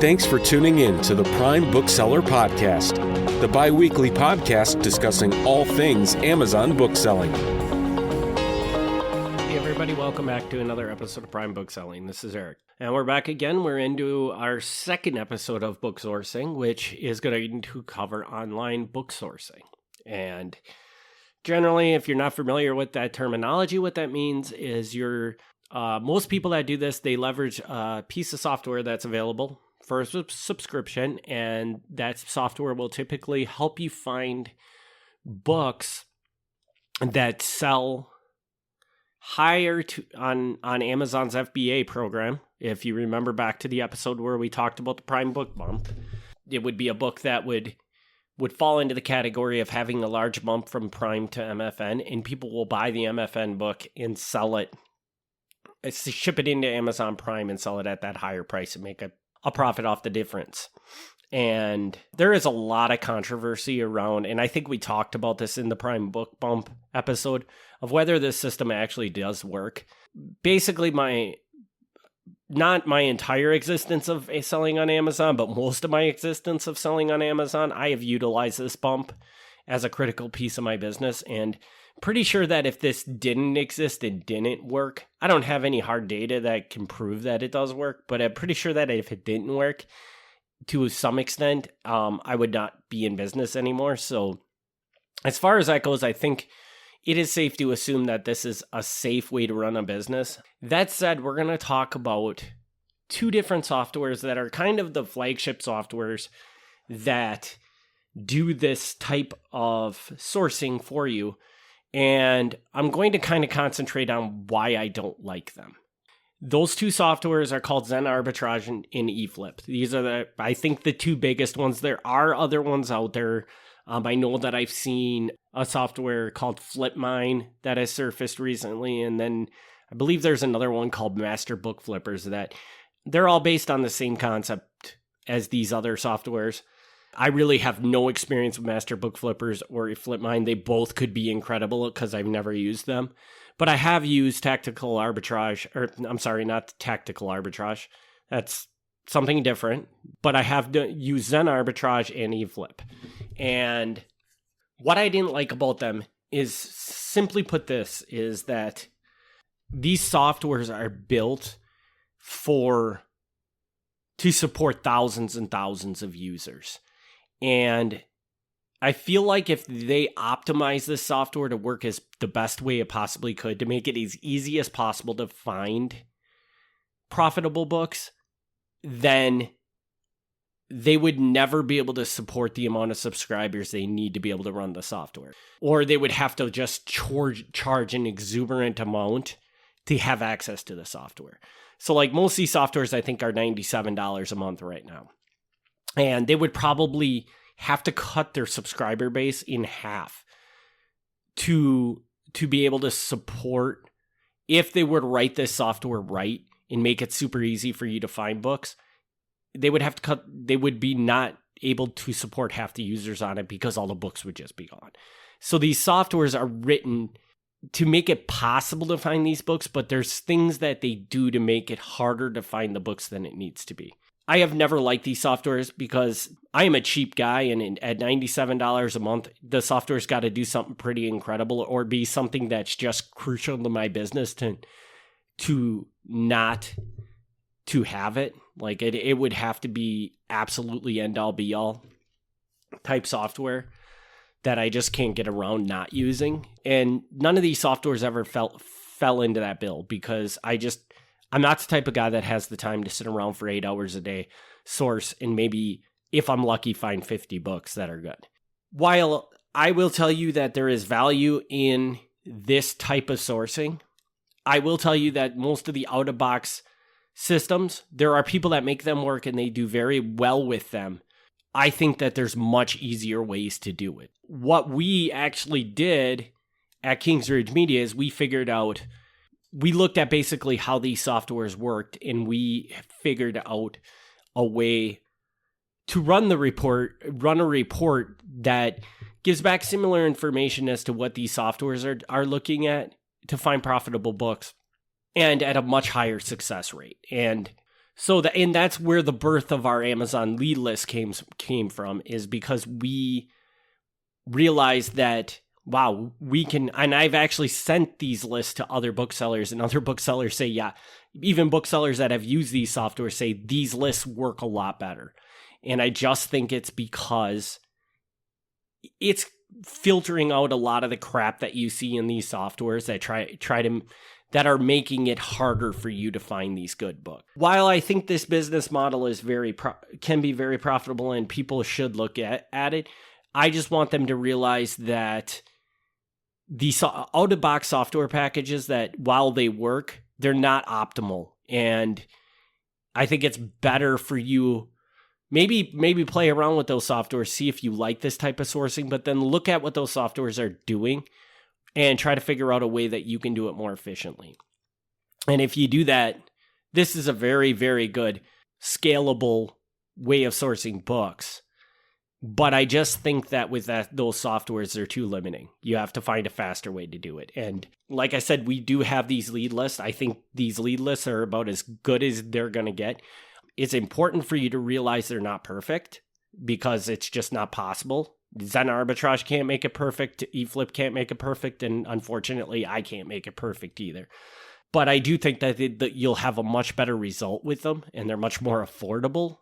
Thanks for tuning in to the Prime Bookseller Podcast, the bi-weekly podcast discussing all things Amazon bookselling. Hey everybody, welcome back to another episode of Prime Bookselling. This is Eric. And we're back again. We're into our second episode of book sourcing, which is going to cover online book sourcing. And generally, if you're not familiar with that terminology, what that means is most people that do this, they leverage a piece of software that's available for a subscription, and that software will typically help you find books that sell higher on Amazon's FBA program. If you remember back to the episode where we talked about the Prime Book Bump, it would be a book that would fall into the category of having a large bump from Prime to MFN, and people will buy the MFN book and sell it, ship it into Amazon Prime and sell it at that higher price and make a profit off the difference. And there is a lot of controversy around, and I think we talked about this in the Prime Book Bump episode, of whether this system actually does work. Basically, not my entire existence of selling on Amazon, but most of my existence of selling on Amazon, I have utilized this bump as a critical piece of my business, and pretty sure that if this didn't exist and didn't work, I don't have any hard data that can prove that it does work, but I'm pretty sure that if it didn't work, to some extent, I would not be in business anymore. So as far as that goes, I think it is safe to assume that this is a safe way to run a business. That said, we're going to talk about two different softwares that are kind of the flagship softwares that do this type of sourcing for you. And I'm going to kind of concentrate on why I don't like them. Those two softwares are called Zen Arbitrage and eFlip. These are I think the two biggest ones. There are other ones out there. I know that I've seen a software called FlipMine that has surfaced recently. And then I believe there's another one called Master Book Flippers that they're all based on the same concept as these other softwares. I really have no experience with Master Book Flippers or FlipMine. They both could be incredible because I've never used them. But I have used Tactical Arbitrage, not Tactical Arbitrage. That's something different. But I have used Zen Arbitrage and eFlip. And what I didn't like about them is, simply put this, is that these softwares are built to support thousands and thousands of users. And I feel like if they optimize this software to work as the best way it possibly could, to make it as easy as possible to find profitable books, then they would never be able to support the amount of subscribers they need to be able to run the software. Or they would have to just charge an exuberant amount to have access to the software. So like most of these softwares, I think, are $97 a month right now. And they would probably have to cut their subscriber base in half to be able to support, if they were to write this software right and make it super easy for you to find books, they would be not able to support half the users on it because all the books would just be gone. So these softwares are written to make it possible to find these books, but there's things that they do to make it harder to find the books than it needs to be. I have never liked these softwares because I am a cheap guy, and at $97 a month, the software's got to do something pretty incredible or be something that's just crucial to my business to not to have it. Like it would have to be absolutely end all be all type software that I just can't get around not using. And none of these softwares ever fell into that bill because I'm not the type of guy that has the time to sit around for 8 hours a day, source, and maybe, if I'm lucky, find 50 books that are good. While I will tell you that there is value in this type of sourcing, I will tell you that most of the out-of-box systems, there are people that make them work and they do very well with them. I think that there's much easier ways to do it. What we actually did at Kingsridge Media is we looked at basically how these softwares worked, and we figured out a way to run a report that gives back similar information as to what these softwares are looking at to find profitable books, and at a much higher success rate. And And that's where the birth of our Amazon lead list came from, is because we realized that, wow, we can, and I've actually sent these lists to other booksellers, and other booksellers say, yeah, even booksellers that have used these softwares say these lists work a lot better. And I just think it's because it's filtering out a lot of the crap that you see in these softwares that are making it harder for you to find these good books. While I think this business model is can be very profitable and people should look at it, I just want them to realize that these out-of-box software packages, that while they work, they're not optimal. And I think it's better for you, maybe play around with those softwares, see if you like this type of sourcing, but then look at what those softwares are doing and try to figure out a way that you can do it more efficiently. And if you do that, this is a very, very good scalable way of sourcing books. But I just think that with those softwares, they're too limiting. You have to find a faster way to do it. And like I said, we do have these lead lists. I think these lead lists are about as good as they're going to get. It's important for you to realize they're not perfect, because it's just not possible. Zen Arbitrage can't make it perfect. eFlip can't make it perfect. And unfortunately, I can't make it perfect either. But I do think that you'll have a much better result with them, and they're much more affordable.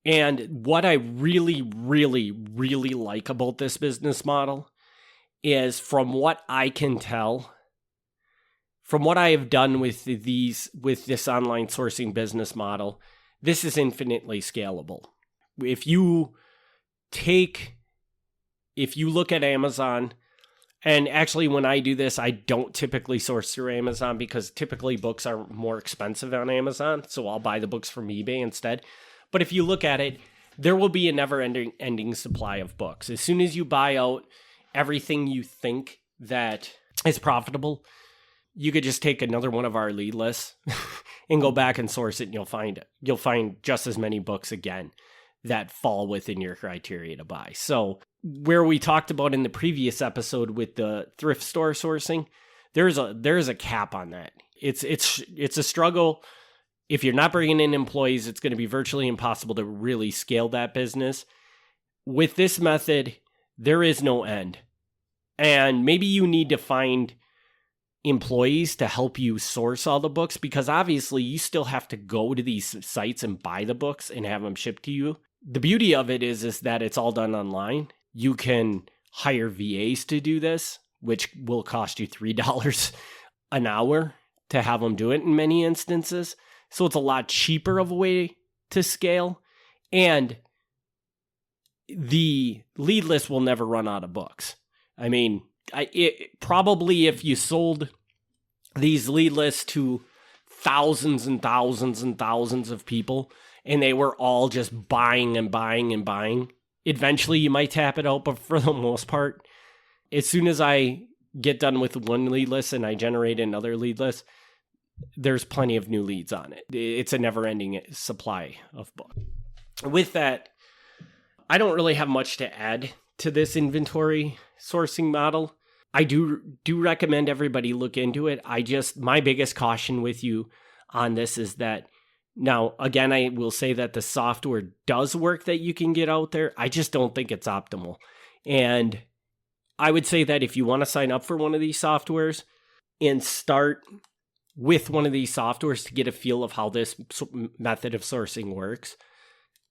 And what I really, really, really like about this business model is, from what I can tell, from what I have done with this online sourcing business model, this is infinitely scalable. If you look at Amazon, and actually when I do this, I don't typically source through Amazon, because typically books are more expensive on Amazon. So I'll buy the books from eBay instead. But if you look at it, there will be a never-ending supply of books. As soon as you buy out everything you think that is profitable, you could just take another one of our lead lists and go back and source it, and you'll find just as many books again that fall within your criteria to buy. So where we talked about in the previous episode with the thrift store sourcing, there's a cap on that. It's a struggle. If you're not bringing in employees, it's going to be virtually impossible to really scale that business. With this method, there is no end. And maybe you need to find employees to help you source all the books, because obviously you still have to go to these sites and buy the books and have them shipped to you. The beauty of it is that it's all done online. You can hire VAs to do this, which will cost you $3 an hour to have them do it in many instances. So it's a lot cheaper of a way to scale. And the lead list will never run out of books. I mean, probably if you sold these lead lists to thousands and thousands and thousands of people, and they were all just buying and buying and buying, eventually you might tap it out. But for the most part, as soon as I get done with one lead list and I generate another lead list, there's plenty of new leads on it. It's a never-ending supply of books. With that, I don't really have much to add to this inventory sourcing model. I do recommend everybody look into it. My biggest caution with you on this is that, now, again, I will say that the software does work that you can get out there. I just don't think it's optimal. And I would say that if you want to sign up for one of these softwares and start with one of these softwares to get a feel of how this method of sourcing works,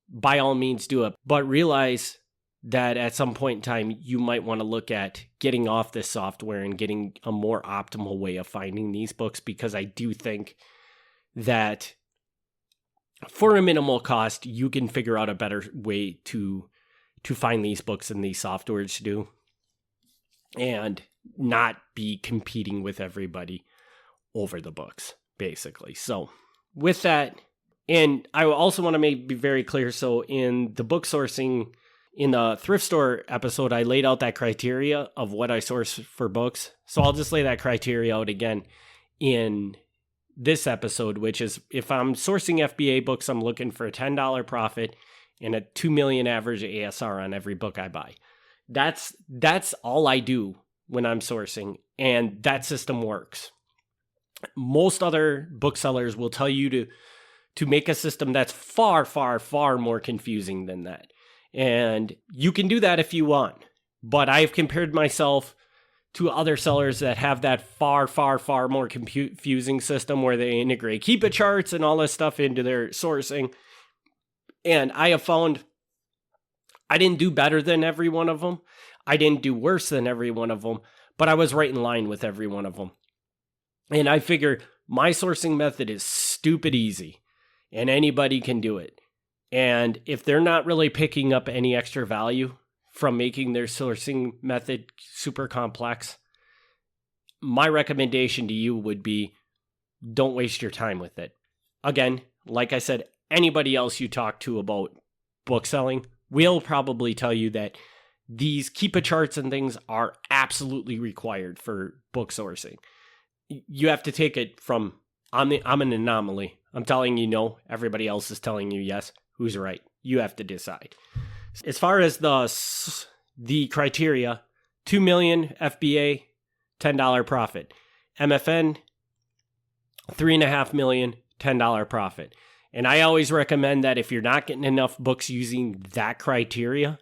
by all means do it. But realize that at some point in time, you might want to look at getting off this software and getting a more optimal way of finding these books, because I do think that for a minimal cost, you can figure out a better way to find these books than these softwares do, and not be competing with everybody over the books, basically. So with that, and I also want to be very clear. So in the book sourcing, in the thrift store episode, I laid out that criteria of what I source for books. So I'll just lay that criteria out again in this episode, which is, if I'm sourcing FBA books, I'm looking for a $10 profit and a 2 million average ASR on every book I buy. That's all I do when I'm sourcing, and that system works. Most other booksellers will tell you to make a system that's far, far, far more confusing than that. And you can do that if you want. But I've compared myself to other sellers that have that far, far, far more confusing system where they integrate Keepa charts and all this stuff into their sourcing. And I have found I didn't do better than every one of them. I didn't do worse than every one of them, but I was right in line with every one of them. And I figure my sourcing method is stupid easy and anybody can do it. And if they're not really picking up any extra value from making their sourcing method super complex, my recommendation to you would be don't waste your time with it. Again, like I said, anybody else you talk to about bookselling will probably tell you that these Keepa charts and things are absolutely required for book sourcing. You have to take it from, I'm an anomaly. I'm telling you no, everybody else is telling you yes. Who's right? You have to decide. As far as the criteria, 2 million FBA, $10 profit. MFN, 3.5 million, $10 profit. And I always recommend that if you're not getting enough books using that criteria,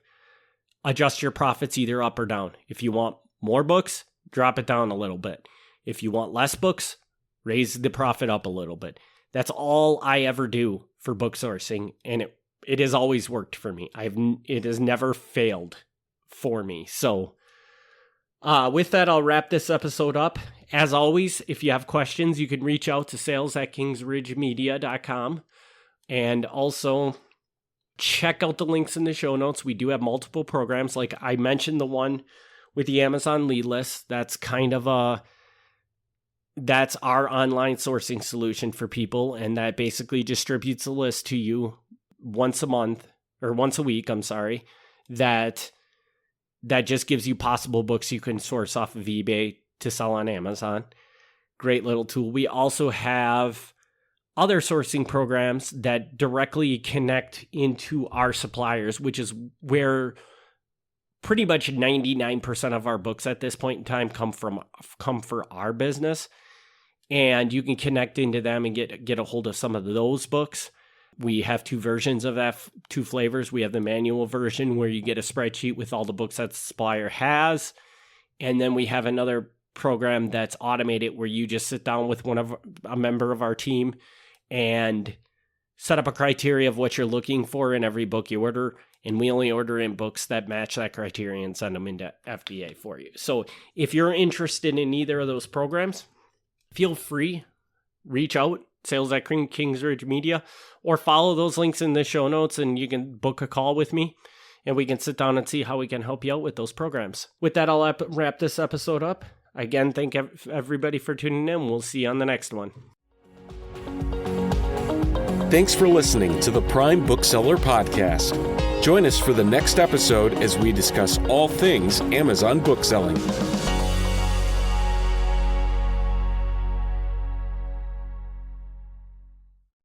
adjust your profits either up or down. If you want more books, drop it down a little bit. If you want less books, raise the profit up a little bit. That's all I ever do for book sourcing, and it has always worked for me. It has never failed for me. So with that, I'll wrap this episode up. As always, if you have questions, you can reach out to sales@kingsridgemedia.com. And also check out the links in the show notes. We do have multiple programs. Like I mentioned, the one with the Amazon lead list, that's that's our online sourcing solution for people. And that basically distributes a list to you once a week, that just gives you possible books you can source off of eBay to sell on Amazon. Great little tool. We also have other sourcing programs that directly connect into our suppliers, which is where pretty much 99% of our books at this point in time come for our business. And you can connect into them and get a hold of some of those books. We have two versions of that, two flavors. We have the manual version where you get a spreadsheet with all the books that the supplier has. And then we have another program that's automated where you just sit down with a member of our team and set up a criteria of what you're looking for in every book you order. And we only order in books that match that criteria and send them into FBA for you. So if you're interested in either of those programs, feel free, reach out, sales@Kingsridge Media, or follow those links in the show notes and you can book a call with me and we can sit down and see how we can help you out with those programs. With that, I'll wrap this episode up. Again, thank everybody for tuning in. We'll see you on the next one. Thanks for listening to the Prime Bookseller Podcast. Join us for the next episode as we discuss all things Amazon bookselling.